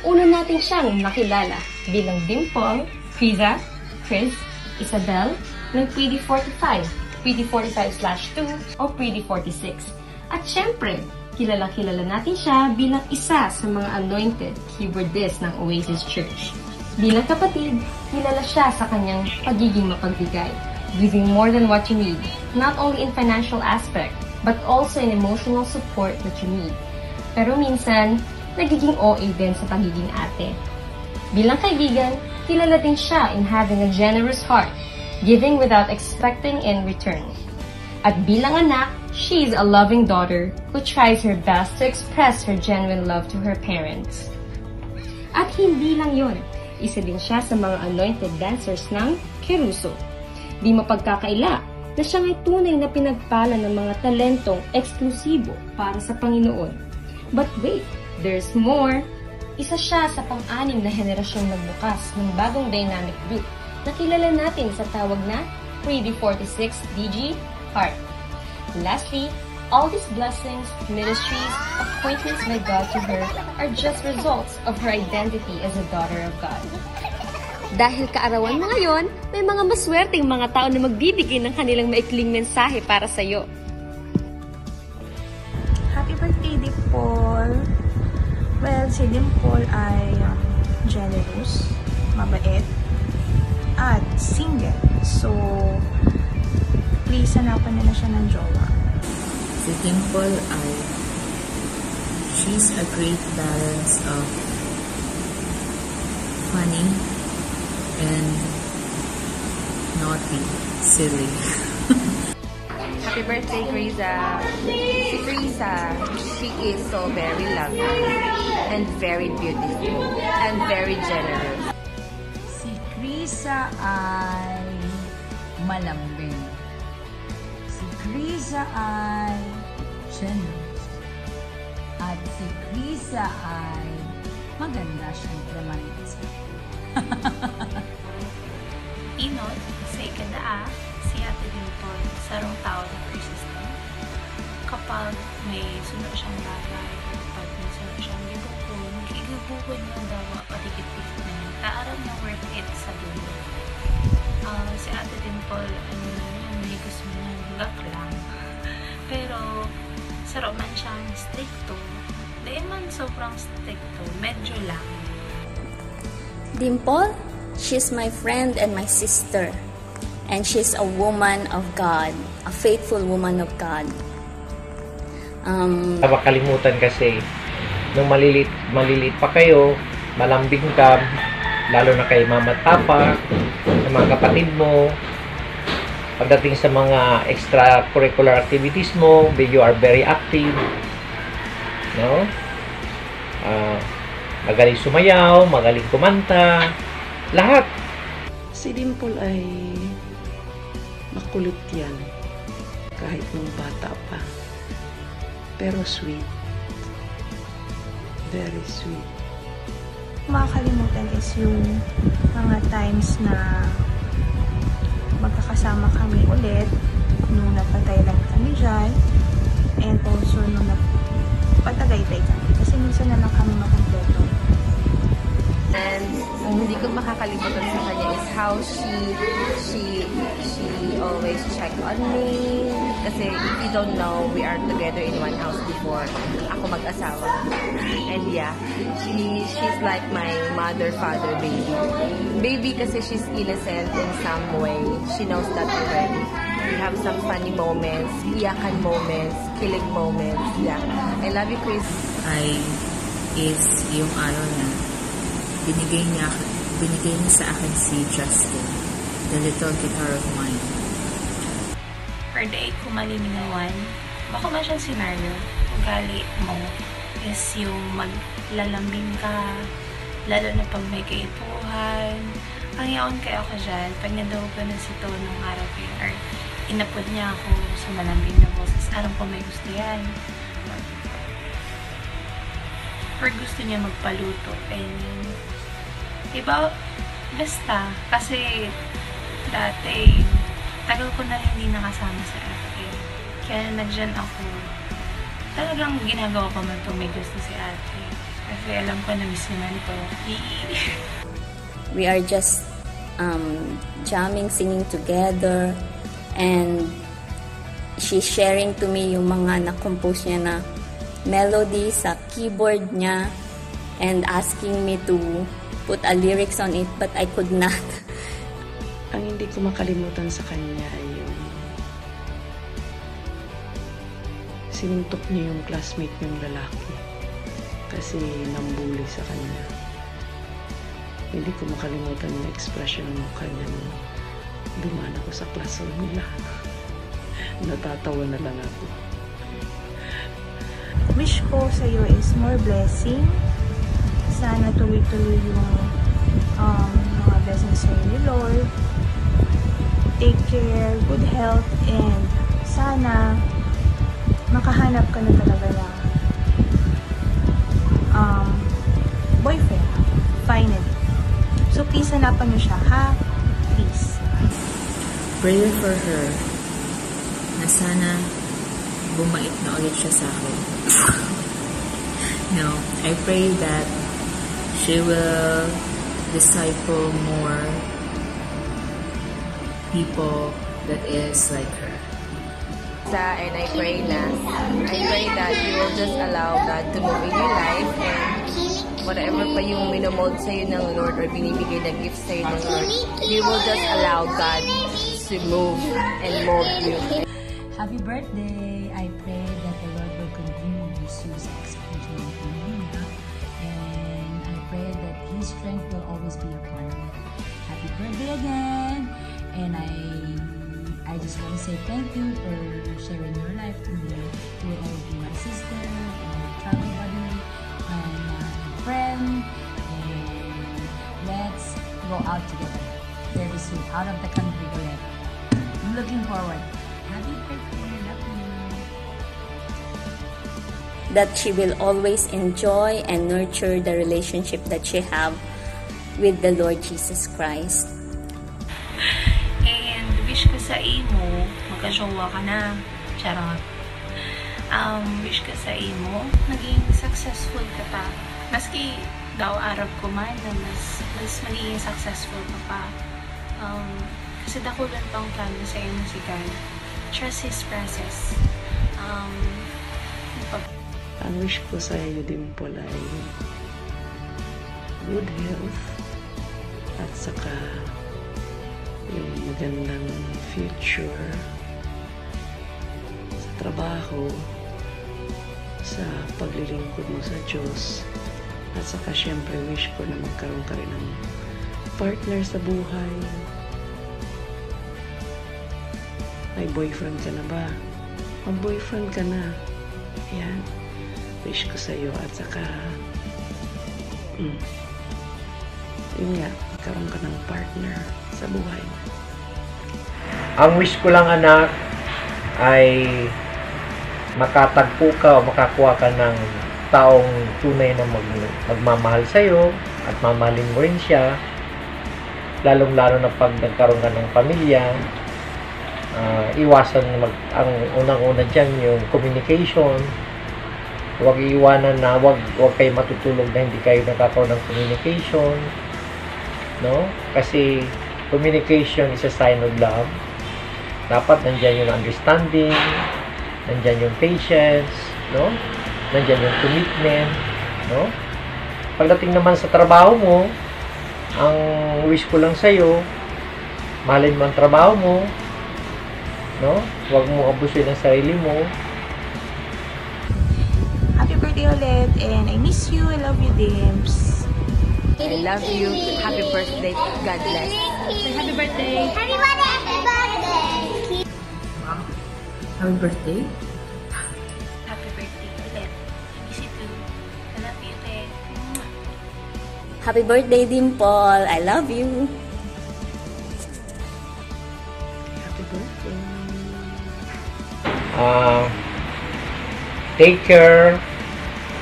Una natin siyang nakilala bilang Dimple, Criza, Chris, Isabel, ng Pretty 45, Pretty 45/2 o Pretty 46. At syempre, kilala natin siya bilang isa sa mga anointed keyboardist ng Oasis Church. Bilang kapatid, kilala siya sa kanyang pagiging mapagbigay, giving more than what you need, not only in financial aspect, but also in emotional support that you need. Pero minsan, nagiging OA din sa pagiging ate. Bilang kaibigan, kilala din siya in having a generous heart, giving without expecting in return. At bilang anak, she is a loving daughter who tries her best to express her genuine love to her parents. At hindi lang yon, isa din siya sa mga anointed dancers ng Keruso. Di mapagkakaila na siya ay tunay na pinagpala ng mga talentong eksklusibo para sa Panginoon. But wait, there's more! Isa siya sa pang-anim na henerasyong nagbukas ng bagong dynamic group na kilala natin sa tawag na Pretty 46 DG Heart. Lastly, all these blessings, ministries, appointments by God to her are just results of her identity as a daughter of God. Dahil kaarawan mo ngayon, may mga maswerteng mga tao na magbibigay ng kanilang maikling mensahe para sa iyo. Happy birthday, Dimple! Well, si Dimple ay generous, mabait, at single. So, please hanapan nila siya ng jowa. Si Dimple ay she's a great balance of funny and naughty, silly. Happy birthday, Criza! Si Criza, she is so very loving and very beautiful and very generous. Si Criza ay malambing. Si Criza ay generous. At si Criza ay maganda siyang dramatisa. Inot, sa ikadaa, si Ate Dimple, sarong tao na persistent. Kapag may sunod siyang bagay, kapag may sunod siyang gibukod, igibukod ng dawa, patikit-tikit na yun. Taaram na worth it sa dulo. Si Ate Dimple, ano na yun, may gusto mo na gag lang. Pero, sa romansyang stricto, dahil man sobrang stricto, medyo lang. Dimple, she's my friend and my sister. And she's a woman of God, a faithful woman of God. Makalimutan kasi, nung maliliit pa kayo, malambing ka, lalo na kay mama at papa, sa mga kapatid mo, pagdating sa mga extracurricular activities mo, you are very active, no? Magaling sumayaw, magaling kumanta, lahat. Si Dimple ay makulit yan, kahit nung bata pa. Pero sweet. Very sweet. Makakalimutan is yung mga times na magkakasama kami ulit nung napatay lang kami dyan, and also nung napatagaytay kami. Kasi minsan na lang kami makompleto. And ang hindi ko makakalimutan sa kanya is how she always check on me. Kasi if you don't know, we are together in one house before ako mag-asawa. And yeah, she's like my mother, father, baby. Baby kasi she's innocent in some way. She knows that already. We have some funny moments, iyakan moments, killing moments. Yeah. I love you, Chris. Is yung araw na binigay niya sa akin si Justin, the little guitar of mine. Per day, kung malilinawan, baka ba siyang senaryo? Ugali mo is yung maglalambing ka, lalo na pag may kaipuhan. Ang yaon kaya ako dyan, pag nadaw ko na si To nung araw ko yun, or inapod niya ako sa malambing na boses, alam ko may gusto yan. Or gusto niya magpaluto, and iba, basta, kasi dati, tagal ko na hindi nakasama sa ate. Kaya nandyan ako, talagang ginagawa ko man itong may gusto si ate. Kasi alam ko na miss naman to. We are just jamming, singing together, and she's sharing to me yung mga na-compose niya na melody sa keyboard niya and asking me to put a lyrics on it, but I could not. Ang hindi ko makalimutan sa kanya ay yung sinuntok niya yung classmate niyang lalaki kasi nambuli sa kanya. Hindi ko makalimutan yung expression ng mukha niya nung dumaan ako sa classroom nila. Natatawa na lang ako. Wish ko sa iyo is more blessing. Sana tuloy-tuloy yung mga blessings sa iyo, Lord. Take care, good health, and sana makahanap ka na talaga ng boyfriend, finally. So please hanapan niyo siya, ha? Please. Prayer for her na sana bumait na ulit siya sa akin. No, I pray that she will disciple more people that is like her. And I pray that you will just allow God to move in your life, and whatever pa yung minomold sa'yo ng Lord or binibigay na gift sa'yo ng Lord, you will just allow God to move and mold you. Happy birthday! I pray that the Lord will continue to use you as expression of Hallelujah, and I pray that His strength will always be upon you. Happy birthday again! And I just want to say thank you for sharing your life to me. You will always be my sister, and my travel buddy, and my friend, and let's go out together very soon, out of the country ulit. I'm looking forward. Happy birthday, love you. That she will always enjoy and nurture the relationship that she have with the Lord Jesus Christ. And wish ko sa imo, magka-jowa ka na. Charot. Wish ko sa imo, naging successful ka pa. Maski daw Arab ko man, na mas magiging successful ka pa. Kasi dakulan pang plano sa iyo si God. Trust His process. Ang wish ko sa iyo, Dimple, ay good health at saka yung magandang future sa trabaho, sa paglilingkod mo sa Diyos, at saka syempre wish ko na magkaroon ka rin ng partner sa buhay. May boyfriend ka na ba? Mag-boyfriend ka na. Yan. Wish ko sa iyo, at saka yun nga, magkaroon ka ng partner sa buhay. Ang wish ko lang, anak, ay makatagpo ka o makakuha ka ng taong tunay na magmamahal sa'yo at mamahalin mo rin siya, lalong-lalo na pag nagkaroon ka ng pamilya. Iwasan ang unang-una dyan yung communication. Huwag iiwanan na huwag kayo matutulog na hindi kayo nakakaroon ng communication, no? Kasi communication is a sign of love. Dapat nandyan yung understanding, nandyan yung patience, no? Nandyan yung commitment, no? Pagdating naman sa trabaho mo, ang wish ko lang sa'yo, mahalin mo ang trabaho mo, no? Huwag mo abusin ang sarili mo. Happy birthday ulit, and I miss you. I love you, Dims. I love you. Happy birthday. God bless. Say happy birthday! Happy birthday! Happy birthday! Happy birthday? Happy birthday ulit. I miss you too. I love you ulit. Happy birthday, Dimple! I love you! Happy birthday. Take care.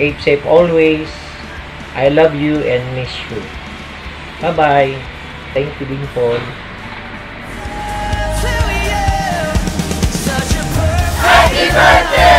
Keep safe always. I love you and miss you. Bye-bye. Thank you, Dimple. Happy birthday!